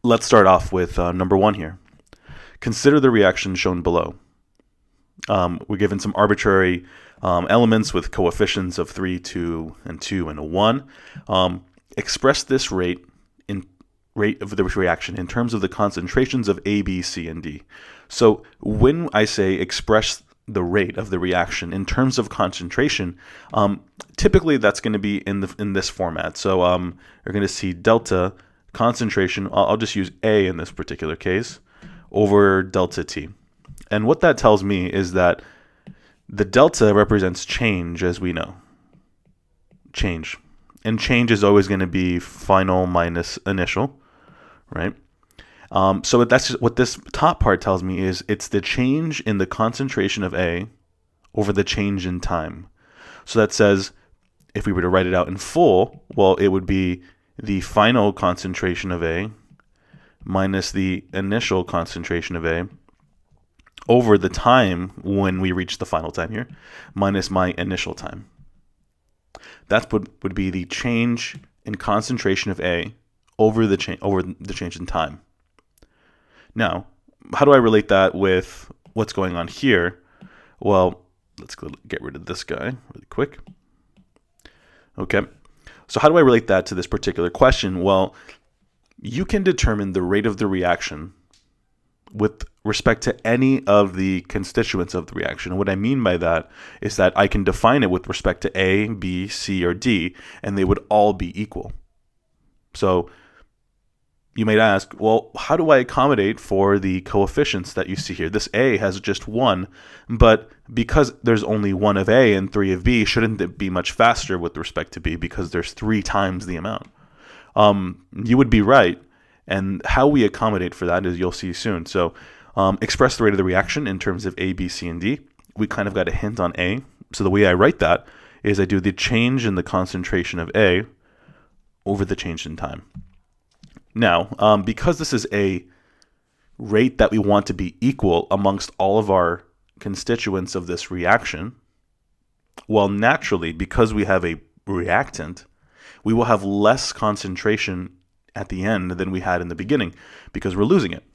let's start off with number 1 here. Consider the reaction shown below. We're given some arbitrary elements with coefficients of 3, 2, and 2, and a 1. Express this rate of the reaction in terms of the concentrations of A, B, C, and D. So when I say express the rate of the reaction in terms of concentration, typically that's going to be in this format. So you're going to see delta concentration. I'll just use A in this particular case over delta T. And what that tells me is that the delta represents change, as we know. Change. And change is always going to be final minus initial, right? So that's just what this top part tells me is it's the change in the concentration of A over the change in time. So that says, if we were to write it out in full, well, it would be the final concentration of A minus the initial concentration of A over the time when we reach the final time here, minus my initial time. That's what would be the change in concentration of A over the change in time. Now, how do I relate that with what's going on here? Well, let's go get rid of this guy really quick. Okay, so how do I relate that to this particular question? Well, you can determine the rate of the reaction with respect to any of the constituents of the reaction. And what I mean by that is that I can define it with respect to A, B, C, or D, and they would all be equal. So you might ask, well, how do I accommodate for the coefficients that you see here? This A has just 1, but because there's only 1 of A and 3 of B, shouldn't it be much faster with respect to B because there's 3 times the amount? You would be right. And how we accommodate for that is you'll see soon. So express the rate of the reaction in terms of A, B, C, and D. We kind of got a hint on A. So the way I write that is I do the change in the concentration of A over the change in time. Now, because this is a rate that we want to be equal amongst all of our constituents of this reaction, well, naturally, because we have a reactant, we will have less concentration at the end than we had in the beginning because we're losing it.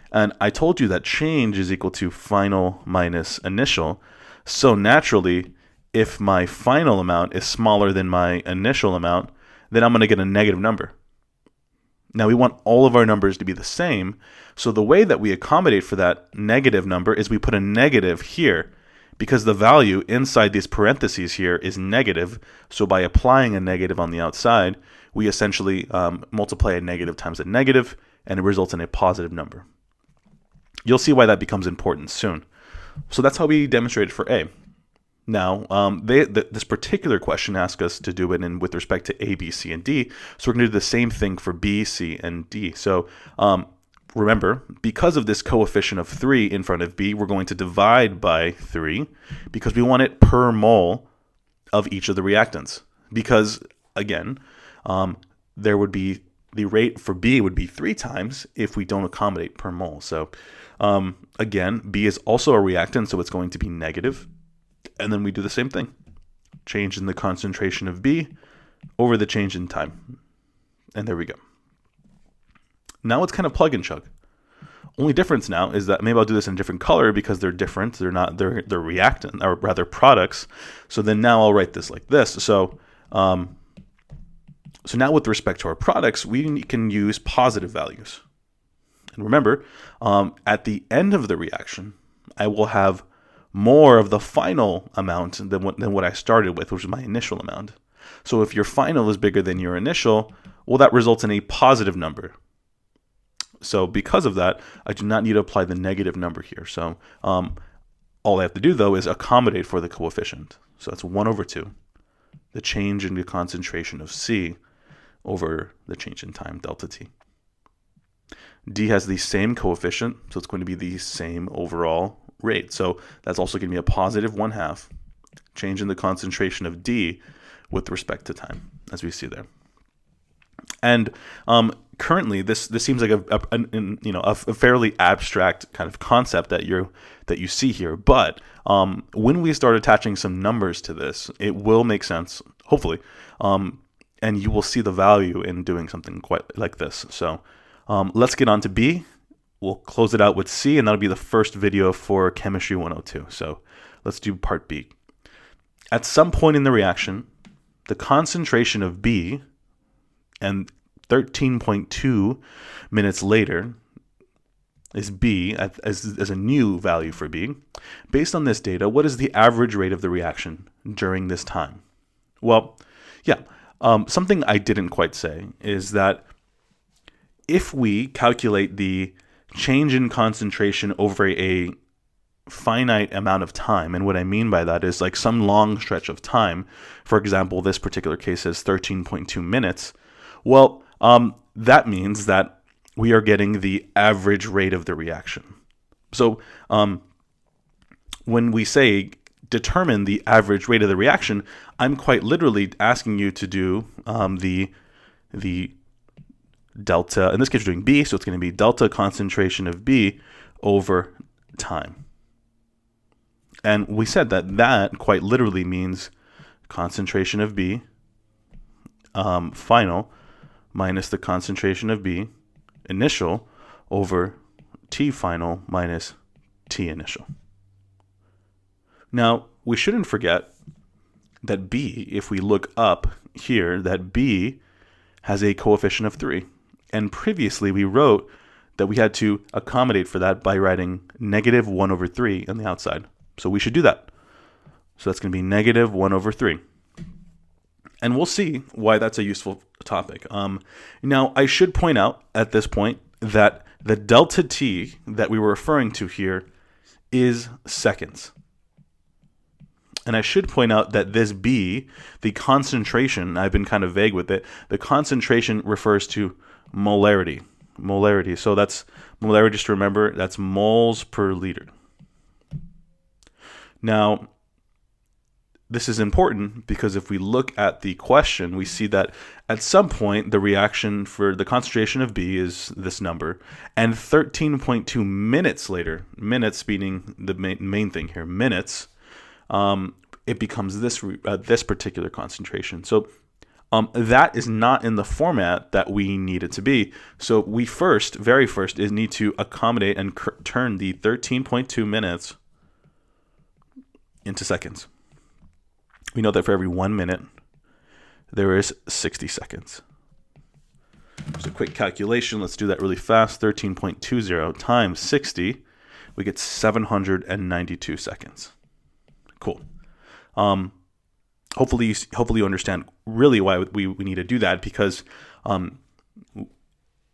And I told you that change is equal to final minus initial. So naturally, if my final amount is smaller than my initial amount, then I'm going to get a negative number. Now we want all of our numbers to be the same. So the way that we accommodate for that negative number is we put a negative here because the value inside these parentheses here is negative. So by applying a negative on the outside, we essentially multiply a negative times a negative, and it results in a positive number. You'll see why that becomes important soon. So that's how we demonstrate it for A. Now, this particular question asks us to do it with respect to A, B, C, and D. So we're going to do the same thing for B, C, and D. So remember, because of this coefficient of 3 in front of B, we're going to divide by 3 because we want it per mole of each of the reactants. Because, again, there would be the rate for B would be 3 times if we don't accommodate per mole. So again, B is also a reactant, so it's going to be negative. And then we do the same thing. Change in the concentration of B over the change in time. And there we go. Now it's kind of plug and chug. Only difference now is that maybe I'll do this in a different color because they're different. They're reactant, or rather products. So then now I'll write this like this. So now with respect to our products, we can use positive values. And remember, at the end of the reaction, I will have more of the final amount than what I started with, which was my initial amount. So if your final is bigger than your initial, well, that results in a positive number. So because of that, I do not need to apply the negative number here. So all I have to do, though, is accommodate for the coefficient. So that's 1 over 2, the change in the concentration of C over the change in time, delta T. D has the same coefficient, so it's going to be the same overall rate. So that's also going to be a positive 1/2 change in the concentration of D with respect to time, as we see there. And currently, this seems like a fairly abstract kind of concept that you see here. But when we start attaching some numbers to this, it will make sense, hopefully, and you will see the value in doing something quite like this. So Let's get on to B. We'll close it out with C, and that'll be the first video for Chemistry 102. So let's do part B. At some point in the reaction, the concentration of B, and 13.2 minutes later is B as a new value for B. Based on this data, what is the average rate of the reaction during this time? Well, yeah, something I didn't quite say is that if we calculate the change in concentration over a finite amount of time, and what I mean by that is like some long stretch of time, for example, this particular case is 13.2 minutes, well, that means that we are getting the average rate of the reaction. So when we say determine the average rate of the reaction, I'm quite literally asking you to do the delta, in this case we're doing B, so it's going to be delta concentration of B over time. And we said that quite literally means concentration of B final minus the concentration of B initial over T final minus T initial. Now, we shouldn't forget that B, if we look up here, that B has a coefficient of 3. And previously we wrote that we had to accommodate for that by writing negative 1 over 3 on the outside. So we should do that. So that's going to be negative 1 over 3. And we'll see why that's a useful topic. Now, I should point out at this point that the delta T that we were referring to here is seconds. And I should point out that this B, the concentration, I've been kind of vague with it, the concentration refers to molarity. Molarity. So that's molarity, just to remember, that's moles per liter. Now, this is important because if we look at the question, we see that at some point the reaction for the concentration of B is this number, and 13.2 minutes later, minutes being the main thing here, minutes, it becomes this particular concentration. So that is not in the format that we need it to be. So we very first need to accommodate and turn the 13.2 minutes into seconds. We know that for every 1 minute, there is 60 seconds. So quick calculation, let's do that really fast. 13.20 times 60, we get 792 seconds. Cool. Hopefully you understand really why we need to do that, because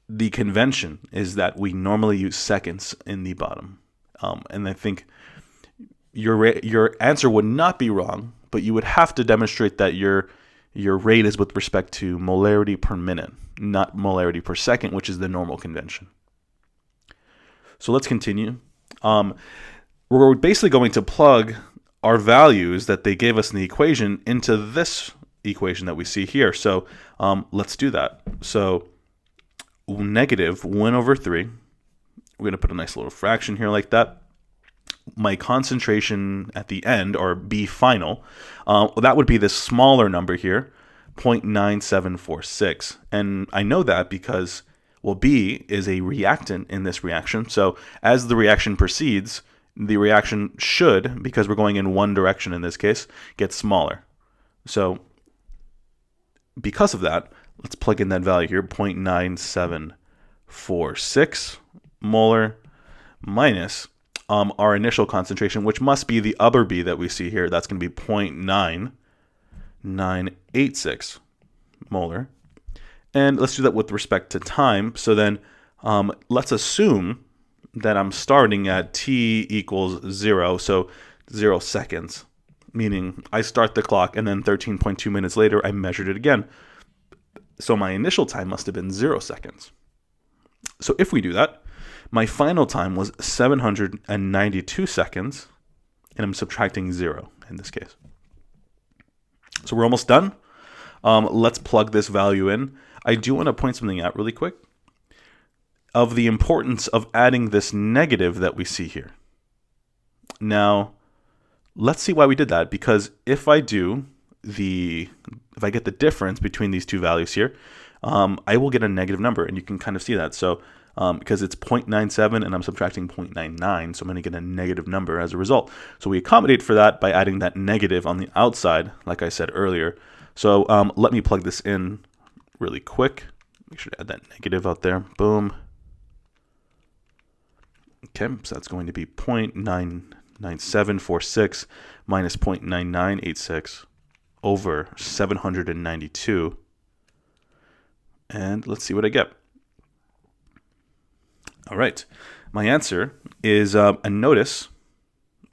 the convention is that we normally use seconds in the bottom. And I think your answer would not be wrong, but you would have to demonstrate that your rate is with respect to molarity per minute, not molarity per second, which is the normal convention. So let's continue. We're basically going to plug our values that they gave us in the equation into this equation that we see here. So let's do that. So negative 1 over 3. We're going to put a nice little fraction here like that. My concentration at the end, or B final, that would be this smaller number here, 0.9746. And I know that because, well, B is a reactant in this reaction. So as the reaction proceeds, the reaction should, because we're going in one direction in this case, get smaller. So because of that, let's plug in that value here, 0.9746 molar minus our initial concentration, which must be the other B that we see here. That's going to be 0.9986 molar. And let's do that with respect to time. So then let's assume that I'm starting at T equals 0, so 0 seconds, meaning I start the clock and then 13.2 minutes later I measured it again. So my initial time must have been 0 seconds. So if we do that, my final time was 792 seconds, and I'm subtracting 0 in this case. So we're almost done. Let's plug this value in. I do want to point something out really quick of the importance of adding this negative that we see here. Now, let's see why we did that, because if I get the difference between these two values here, I will get a negative number, and you can kind of see that. So because it's 0.97 and I'm subtracting 0.99, so I'm going to get a negative number as a result. So we accommodate for that by adding that negative on the outside, like I said earlier. So let me plug this in really quick. Make sure to add that negative out there. Boom. Okay, so that's going to be 0.99746 minus 0.9986 over 792. And let's see what I get. All right, my answer is, and notice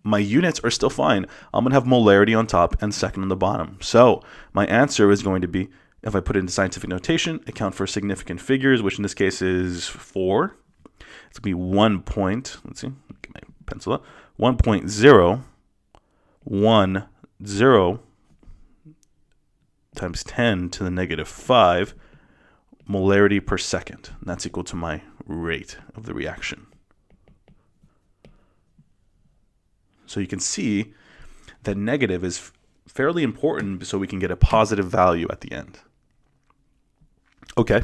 my units are still fine. I'm going to have molarity on top and second on the bottom. So my answer is going to be, if I put it into scientific notation, account for significant figures, which in this case is 4. It's going to be 1 point, let's see, get my pencil up, 1.010 times 10 to the negative 5 molarity per second. And that's equal to my rate of the reaction. So you can see that negative is fairly important so we can get a positive value at the end. Okay,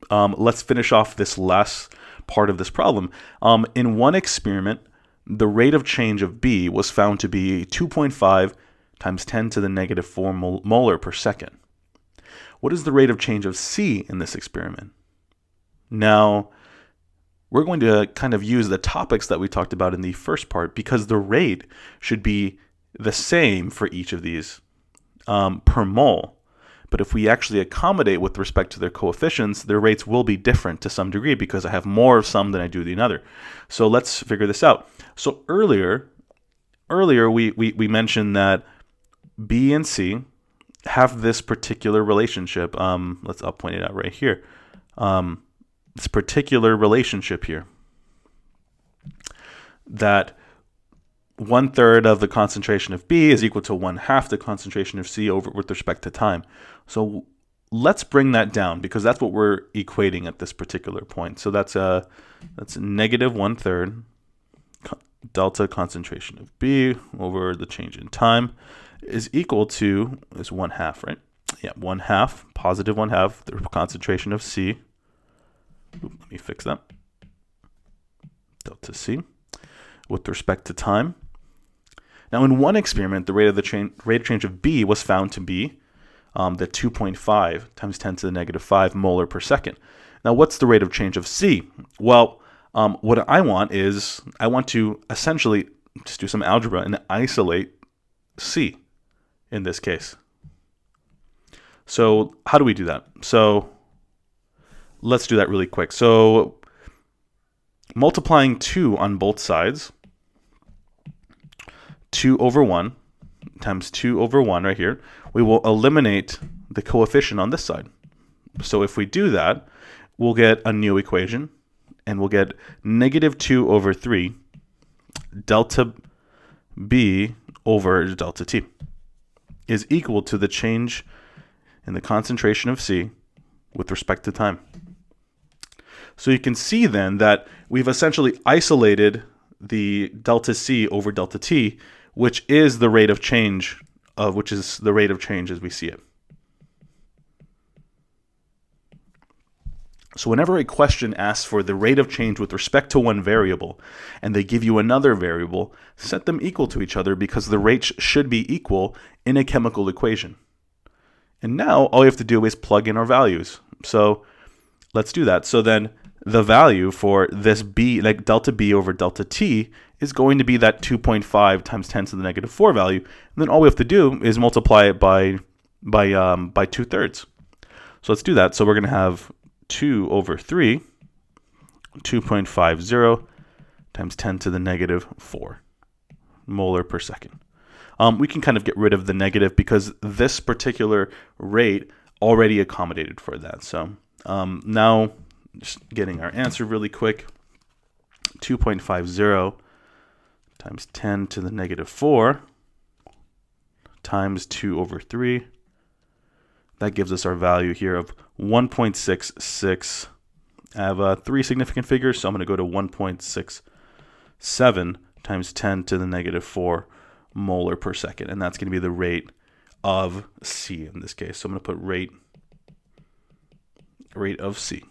let's finish off this last part of this problem. In one experiment, the rate of change of B was found to be 2.5 times 10 to the negative 4 molar per second. What is the rate of change of C in this experiment? Now, we're going to kind of use the topics that we talked about in the first part because the rate should be the same for each of these per mole. But if we actually accommodate with respect to their coefficients, their rates will be different to some degree because I have more of some than I do the other. So let's figure this out. So earlier we mentioned that B and C have this particular relationship. I'll point it out right here. This particular relationship here, that 1/3 of the concentration of B is equal to 1/2 the concentration of C with respect to time. So let's bring that down because that's what we're equating at this particular point. So that's negative 1/3 delta concentration of B over the change in time is equal to, is 1/2, right? Yeah, 1/2, positive 1/2, the concentration of C. Let me fix that. Delta C with respect to time. Now, in one experiment, the rate of change of B was found to be the 2.5 times 10 to the negative 5 molar per second. Now, what's the rate of change of C? Well, what I want is I want to essentially just do some algebra and isolate C in this case. So how do we do that? So let's do that really quick. So multiplying 2 on both sides, 2 over 1 times 2 over 1 right here, we will eliminate the coefficient on this side. So if we do that, we'll get a new equation, and we'll get negative 2 over 3 delta B over delta T is equal to the change in the concentration of C with respect to time. So you can see then that we've essentially isolated the delta C over delta T, which is the rate of change as we see it. So whenever a question asks for the rate of change with respect to one variable, and they give you another variable, set them equal to each other because the rates should be equal in a chemical equation. And now all you have to do is plug in our values. So let's do that. So then the value for this B, like delta B over delta T, is going to be that 2.5 times 10 to the negative 4 value. And then all we have to do is multiply it by 2/3. So let's do that. So we're going to have 2 over 3, 2.50 times 10 to the negative 4 molar per second. We can kind of get rid of the negative because this particular rate already accommodated for that. So now just getting our answer really quick, 2.50 times 10 to the negative 4 times 2 over 3. That gives us our value here of 1.66. I have 3 significant figures, so I'm going to go to 1.67 times 10 to the negative 4 molar per second. And that's going to be the rate of C in this case. So I'm going to put rate rate of C.